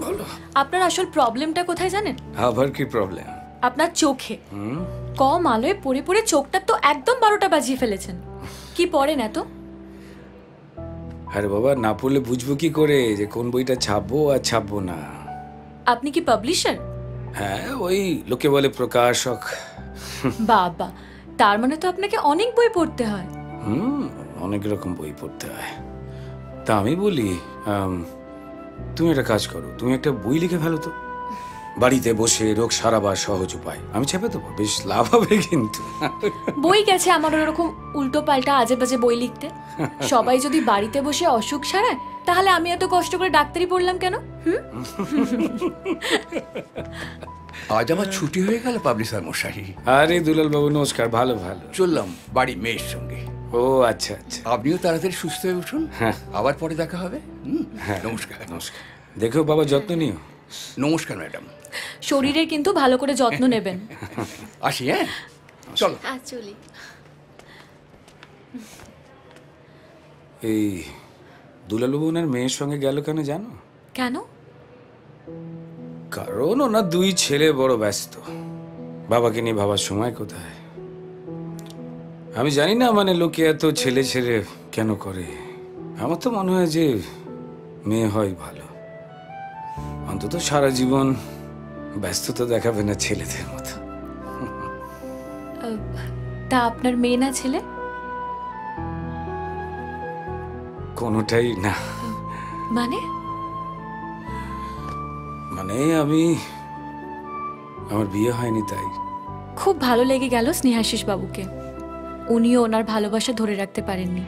বলো। আপনার আসল প্রবলেমটা কোথায় জানেন? আবার কি প্রবলেম? আপনার চোখে। কম আলোয় পড়ে পড়ে চোখটা তো একদম 12টা বাজিয়ে ফেলেছেন। কি পড়েন এত? আরে বাবা, না পড়লে বুঝবো কি করে যে কোন বইটা ছাপবো আর ছাপবো না? আপনি কি পাবলিশার? হ্যাঁ, ওই লোকে বলে প্রকাশক। বাবা, তার মানে তো আপনাকে অনেক বই পড়তে হয়। অনেক রকম বই পড়তে হয়। তা আমি বলি, তুমি একটা কাজ করো, তুমি একটা বই লিখে ফেলো তো। বাড়িতে বসে রোগ সারাবার সহজ উপায়। আমি চেপে দেবো, বেশ লাভ হবে কিন্তু। বই গেছে আমার ওরকম উল্টো পাল্টা আজে বাজে বই লিখতে। সবাই যদি বাড়িতে বসে অসুখ সারায়, তাহলে আমি এত কষ্ট করে ডাক্তারি পড়লাম কেন? আজ আমার ছুটি হয়ে গেল পাবলিশার মশাই। আরে দুলাল বাবু নমস্কার, ভালো ভালো। চললাম বাড়ি মেয়ের সঙ্গে। ও আচ্ছা আচ্ছা। আপনিও তাড়াতাড়ি সুস্থ হয়ে উঠুন। হ্যাঁ, আবার পরে দেখা হবে। হ্যাঁ, নমস্কার। নমস্কার। দেখো বাবা, যত্ন নিও। নমস্কার ম্যাডাম। শরীরের কিন্তু ভালো করে যত্ন নেবেন। আসি। হ্যাঁ, চলো। চলি। এই দুলাল বাবু ওনার মেয়ের সঙ্গে গেল কেন জানো? কেন? কারণ ওনার দুই ছেলে বড় ব্যস্ত, বাবাকে নিয়ে ভাবার সময় কোথায়। আমি জানি না, মানে লোকে এত ছেলে ছেলে কেন করে। আমার তো মনে হয় যে মেয়ে হয় ভালো, অন্তত সারা জীবন ব্যস্ততা দেখাবে না ছেলেদের মতো। তা আপনার মেয়ে না ছেলে? কোনোটাই না। মানে? মানে আমার বিয়ে হয়নি তাই। খুব ভালো লেগে গেল স্নেহাশিস বাবুকে। উনিও ওনার ভালোবাসা ধরে রাখতে পারেননি,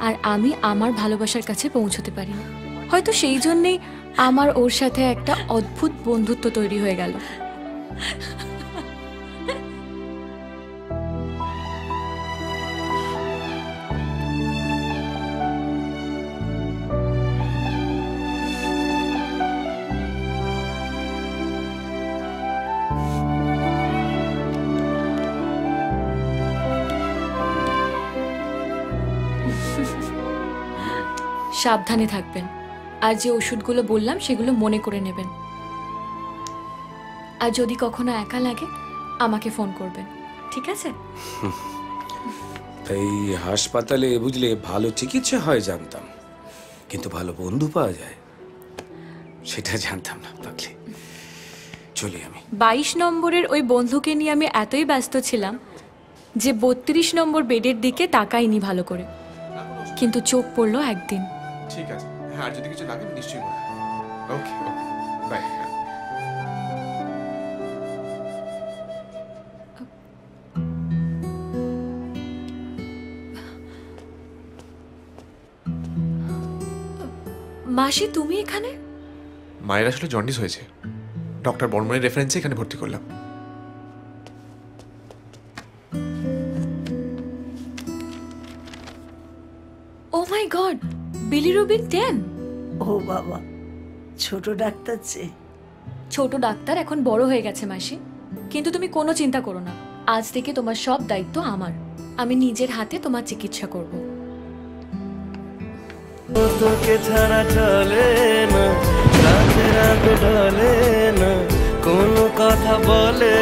আর আমি আমার ভালোবাসার কাছে পৌঁছতে পারিনি। হয়তো সেই জন্যেই আমার ওর সাথে একটা অদ্ভুত বন্ধুত্ব তৈরি হয়ে গেল। সাবধানে থাকবেন, আর যে ওষুধগুলো বললাম সেগুলো মনে করে নেবেন। আর যদি কখনো একা লাগে আমাকে ফোন করবেন, ঠিক আছে? তাই হাসপাতালে বুঝলে ভালো চিকিৎসা হয় জানতাম, কিন্তু ভালো বন্ধু পাওয়া যায় সেটা জানতাম না। পাগলি, চলি আমি। 22 নম্বরের ওই বন্ধুকে নিয়ে আমি এতই ব্যস্ত ছিলাম যে 32 নম্বর বেডের দিকে তাকাইনি ভালো করে, কিন্তু চোখ পড়লো একদিন। ঠিক আছে, হ্যাঁ, আর যদি কিছু লাগে নিশ্চয়ই বলবো। ওকে, বাই। মাসি, তুমি এখানে? মায়ের আসলে জন্ডিস হয়েছে, ডক্টর বর্মনের রেফারেন্সে এখানে ভর্তি করলাম। ও মাই গড, বিলিরুবিন 10। ও বাবা, ছোট ডাক্তার চেয়ে। ছোট ডাক্তার এখন বড় হয়ে গেছে মাসি, কিন্তু তুমি কোনো চিন্তা করো না। আজ থেকে তোমার সব দায়িত্ব আমার। আমি নিজের হাতে তোমার চিকিৎসা করব। তোকে ছাড়া চলে না, রাতে রাতে ঢলে না, কোনো কথা বলে